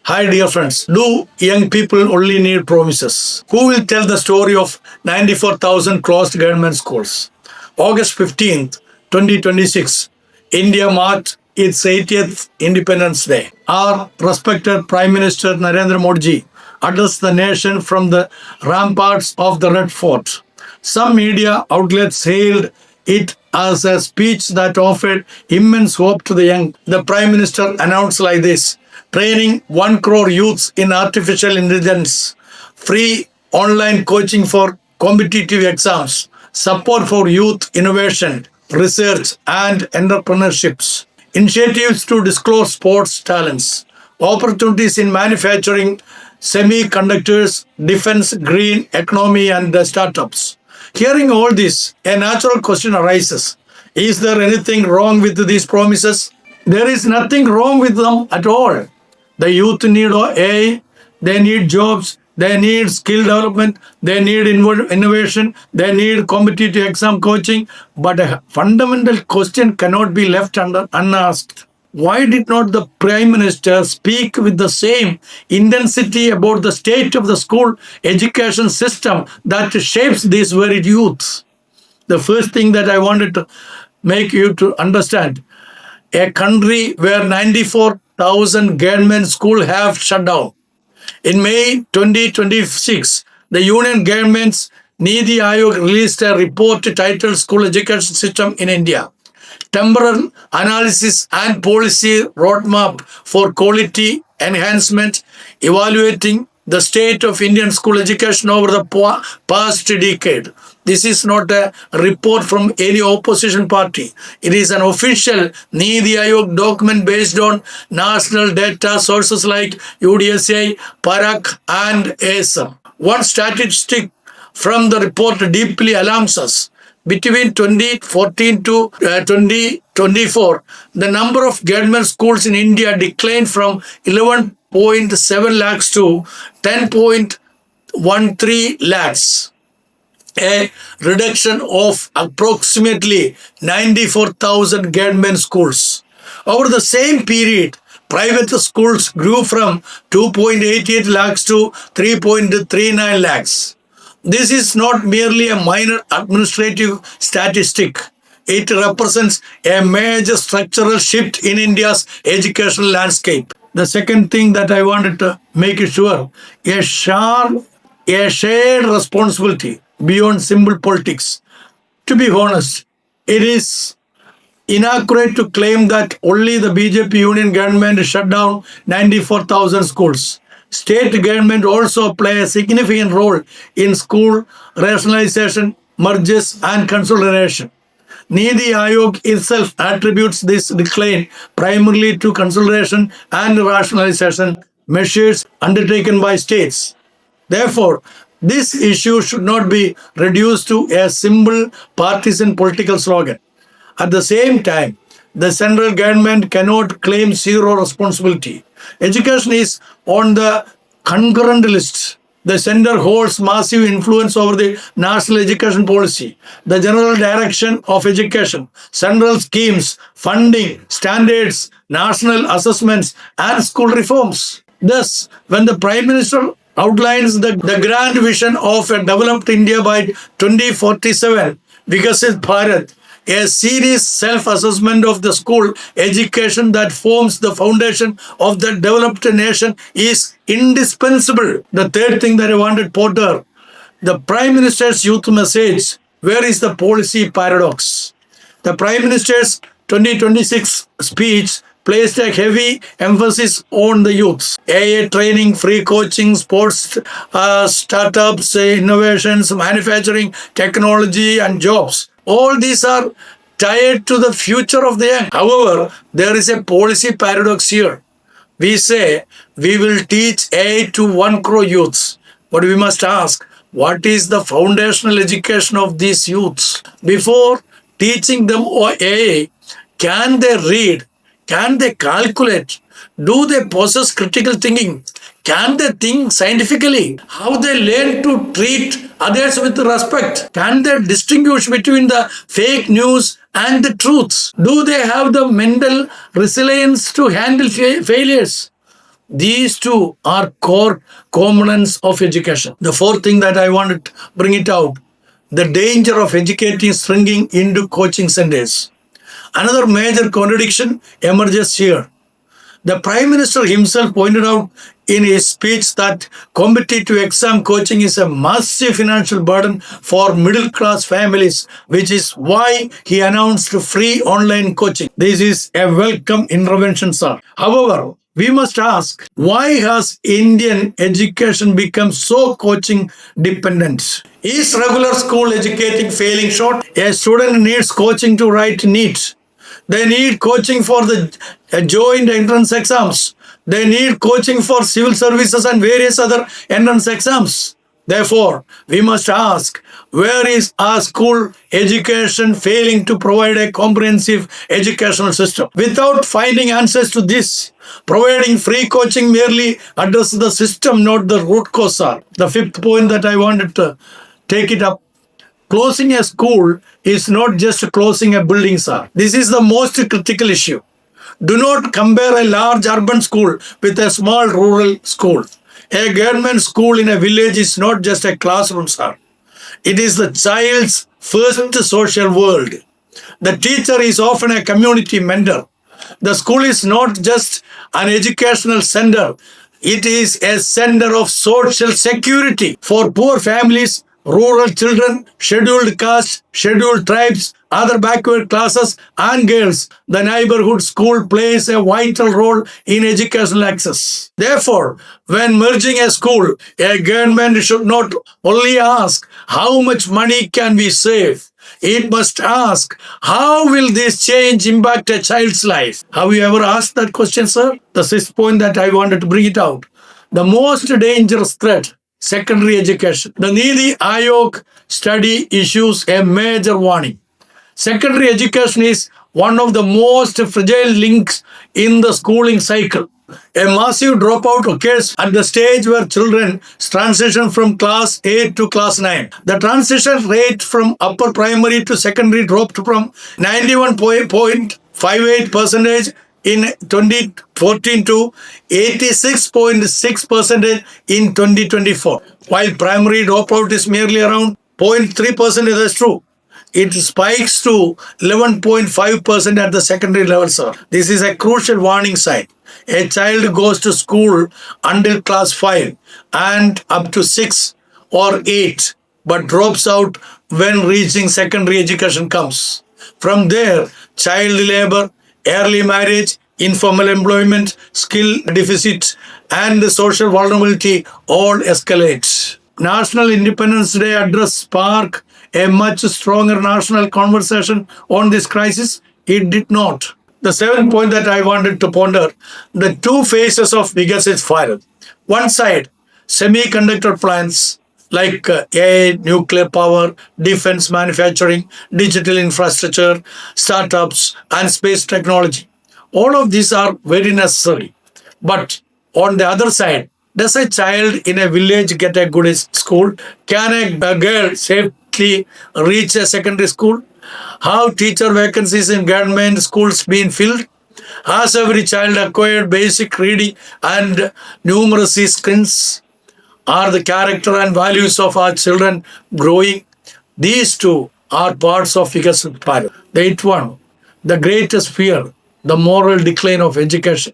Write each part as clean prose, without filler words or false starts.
Hi, dear friends. Do young people only need promises? Who will tell the story of 94,000 closed government schools? August 15th, 2026, India marked its 80th Independence Day. Our respected Prime Minister Narendra Modi addressed the nation from the ramparts of the RedFort. Some media outlets hailed it as a speech that offered immense hope to the young. The Prime Minister announced like this: training 1 crore youths in artificial intelligence, free online coaching for competitive exams, support for youth innovation, research, and entrepreneurships, initiatives to disclose sports talents, opportunities in manufacturing, semiconductors, defense, green economy, and startups. Hearing all this, a natural question arises: is there anything wrong with these promises? There is nothing wrong with them at all. The youth need AI, they need jobs, they need skill development, they need innovation, they need competitive exam coaching. But a fundamental question cannot be left unasked. Why did not the Prime Minister speak with the same intensity about the state of the school education system that shapes these very youths? The first thing that I wanted to make you to understand: a country where 94,000 government schools have shut down. In May 2026, the Union Government's Niti Aayog released a report titled School Education System in India: Temporal Analysis and Policy Roadmap for Quality Enhancement, evaluating the state of Indian school education over the past decade. This is not a report from any opposition party. It is an official Niti Aayog document based on national data sources like UDSA, PARAC, and ASM. One statistic from the report deeply alarms us. Between 2014 to 2024, the number of government schools in India declined from 11.7 lakhs to 10.13 lakhs, a reduction of approximately 94,000 government schools. Over the same period, private schools grew from 2.88 lakhs to 3.39 lakhs. This is not merely a minor administrative statistic. It represents a major structural shift in India's educational landscape. The second thing that I wanted to make sure: a shared responsibility beyond simple politics. To be honest, it is inaccurate to claim that only the BJP union government shut down 94,000 schools. State government also play a significant role in school rationalization, mergers, and consolidation. Niti Aayog itself attributes this decline primarily to consolidation and rationalization measures undertaken by states. Therefore, this issue should not be reduced to a simple partisan political slogan. At the same time, the central government cannot claim zero responsibility. Education is on the concurrent list. The center holds massive influence over the national education policy, the general direction of education, central schemes, funding, standards, national assessments, and school reforms. Thus, when the Prime Minister outlines the grand vision of a developed India by 2047, Vikasit Bharat, a serious self-assessment of the school education that forms the foundation of the developed nation is indispensable. The third thing that I wanted to put the Prime Minister's youth message. Where is the policy paradox? The Prime Minister's 2026 speech placed a heavy emphasis on the youths. AI training, free coaching, sports, startups, innovations, manufacturing, technology, and jobs. All these are tied to the future of the young. However, there is a policy paradox here. We say we will teach AI to 1 crore youths, but we must ask, what is the foundational education of these youths? Before teaching them AI, can they read? Can they calculate? Do they possess critical thinking? Can they think scientifically? How they learn to treat others with respect? Can they distinguish between the fake news and the truths? Do they have the mental resilience to handle failures? These two are core components of education. The fourth thing that I want to bring it out, the danger of educating shrinking into coaching centers. Another major contradiction emerges here. The Prime Minister himself pointed out in his speech that competitive exam coaching is a massive financial burden for middle class families, which is why he announced free online coaching. This is a welcome intervention, sir. However, we must ask, why has Indian education become so coaching dependent? Is regular school educating failing short? A student needs coaching to write NEET. They need coaching for the joint entrance exams. They need coaching for civil services and various other entrance exams. Therefore, we must ask, where is our school education failing to provide a comprehensive educational system? Without finding answers to this, providing free coaching merely addresses the system, not the root cause. The fifth point that I wanted to take it up. Closing a school is not just closing a building, sir. This is the most critical issue. Do not compare a large urban school with a small rural school. A government school in a village is not just a classroom, sir. It is the child's first social world. The teacher is often a community mentor. The school is not just an educational center. It is a center of social security for poor families, rural children, scheduled castes, scheduled tribes, other backward classes, and girls. The neighborhood school plays a vital role in educational access. Therefore, when merging a school, a government should not only ask how much money can we save, it must ask, how will this change impact a child's life? Have you ever asked that question, sir? The sixth point that I wanted to bring it out. The most dangerous threat, secondary education. The Niti Aayog study issues a major warning. Secondary education is one of the most fragile links in the schooling cycle. A massive dropout occurs at the stage where children transition from class 8 to class 9. The transition rate from upper primary to secondary dropped from 91.58% in 2014 to 86.6% in 2024. While primary dropout is merely around 0.3%, that's true. It spikes to 11.5% at the secondary level, sir. This is a crucial warning sign. A child goes to school until class 5 and up to 6 or 8, but drops out when reaching secondary education comes. From there, child labor, early marriage, informal employment, skill deficit, and social vulnerability all escalate. National Independence Day address spark a much stronger national conversation on this crisis? It did not. The seventh point that I wanted to ponder, the two phases of Vikasit Bharat. One side, semiconductor plants like AI, nuclear power, defense manufacturing, digital infrastructure, startups, and space technology. All of these are very necessary. But on the other side, does a child in a village get a good school? Can a girl safely reach a secondary school? Have teacher vacancies in government schools been filled? Has every child acquired basic reading and numeracy skills? Are the character and values of our children growing? These two are parts of Vikasit Bharat. The eighth one, the greatest fear, the moral decline of education.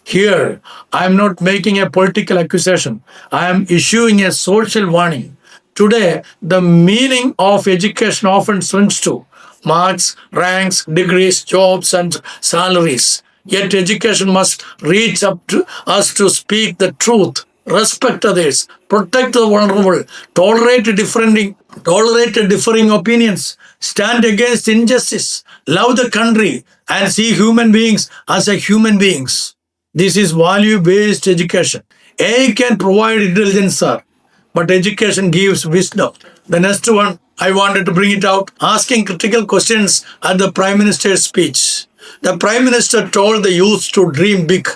Here, I am not making a political accusation. I am issuing a social warning. Today, the meaning of education often shrinks to marks, ranks, degrees, jobs, and salaries. Yet education must reach up to us to speak the truth, respect others, protect the vulnerable, tolerate differing opinions, stand against injustice, love the country, and see human beings as a human beings. This is value-based education. AI can provide intelligence, sir, but education gives wisdom. The next one, I wanted to bring it out, asking critical questions at the Prime Minister's speech. The Prime Minister told the youth to dream big.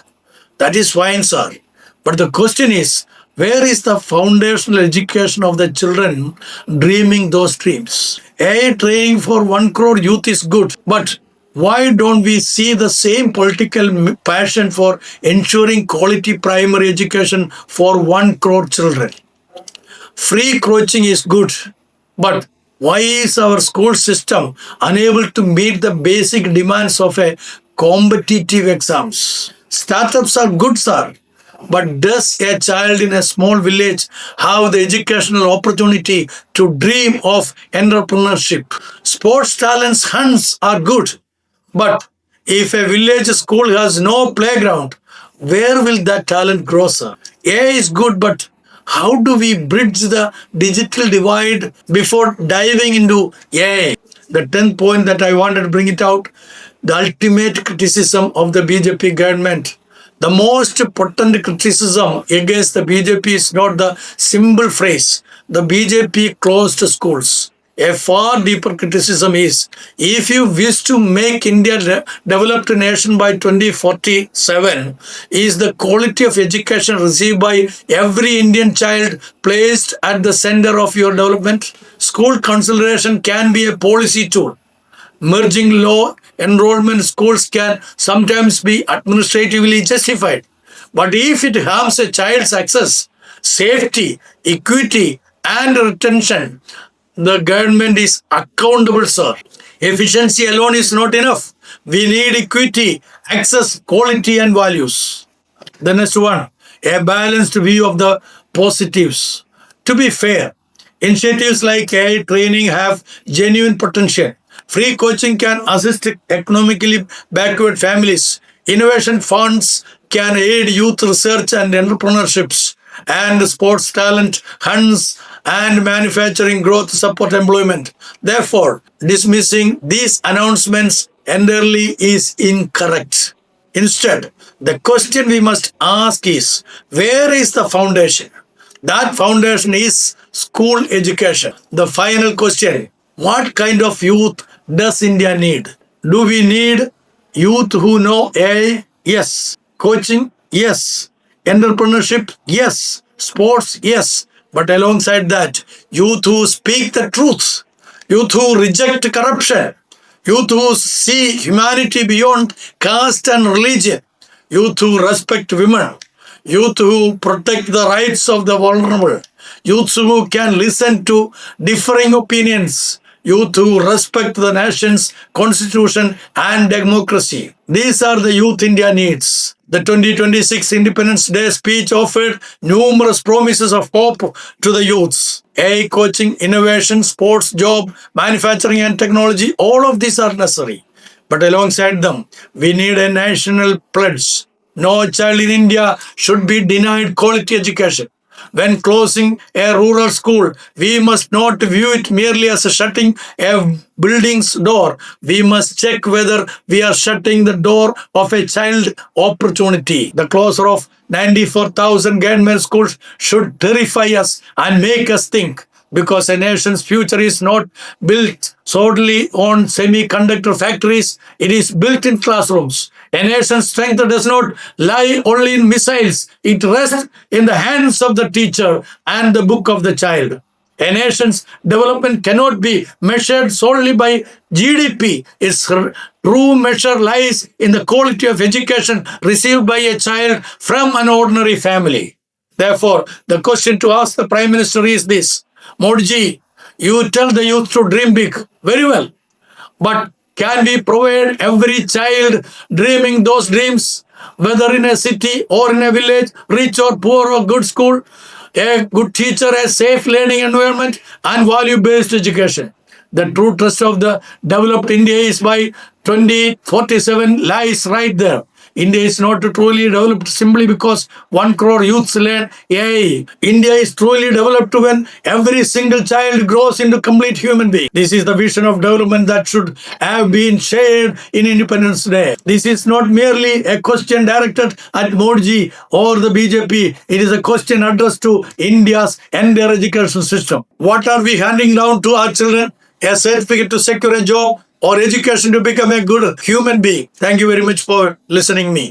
That is fine, sir. But the question is, where is the foundational education of the children dreaming those dreams? AI training for 1 crore youth is good, but Why don't we see the same political passion for ensuring quality primary education for 1 crore children? Free coaching is good, but why is our school system unable to meet the basic demands of a competitive exams? Startups are good, sir, but does a child in a small village have the educational opportunity to dream of entrepreneurship? Sports talents hunts are good, but if a village school has no playground, where will that talent grow, sir? AI is good, but how do we bridge the digital divide before diving into AI? The 10th point that I wanted to bring it out, the ultimate criticism of the BJP government. The most potent criticism against the BJP is not the simple phrase, the BJP closed schools. A far deeper criticism is, if you wish to make India a developed nation by 2047, is the quality of education received by every Indian child placed at the center of your development? School consolidation can be a policy tool. Merging low enrollment schools can sometimes be administratively justified. But if it harms a child's access, safety, equity, and retention, the government is accountable, sir. Efficiency alone is not enough. We need equity, access, quality, and values. The next one, a balanced view of the positives. To be fair, initiatives like AI training have genuine potential. Free coaching can assist economically backward families. Innovation funds can aid youth research and entrepreneurships. And sports talent hunts and manufacturing growth support employment. Therefore, dismissing these announcements entirely is incorrect. Instead, the question we must ask is, where is the foundation? That foundation is school education. The final question, what kind of youth does India need? Do we need youth who know AI? Yes. Coaching? Yes. Entrepreneurship? Yes. Sports? Yes. But alongside that, youth who speak the truth, youth who reject corruption, youth who see humanity beyond caste and religion, youth who respect women, youth who protect the rights of the vulnerable, youth who can listen to differing opinions, youth who respect the nation's constitution and democracy. These are the youth India needs. The 2026 Independence Day speech offered numerous promises of hope to the youths. AI coaching, innovation, sports, job, manufacturing and technology, all of these are necessary. But alongside them, we need a national pledge. No child in India should be denied quality education. When closing a rural school, we must not view it merely as shutting a building's door. We must check whether we are shutting the door of a child opportunity. The closure of 94,000 government schools should terrify us and make us think, because a nation's future is not built solely on semiconductor factories, it is built in classrooms. A nation's strength does not lie only in missiles, it rests in the hands of the teacher and the book of the child. A nation's development cannot be measured solely by GDP. Its true measure lies in the quality of education received by a child from an ordinary family. Therefore, the question to ask the Prime Minister is this: Modi ji, you tell the youth to dream big. Very well. But can we provide every child dreaming those dreams, whether in a city or in a village, rich or poor or good school, a good teacher, a safe learning environment, and value-based education? The true trust of the developed India is by 2047 lies right there. India is not truly developed simply because 1 crore youths learn AI. India is truly developed when every single child grows into complete human being. This is the vision of development that should have been shared in Independence Day. This is not merely a question directed at Modi ji or the BJP. It is a question addressed to India's entire education system. What are we handing down to our children? A certificate to secure a job, or education to become a good human being? Thank you very much for listening me.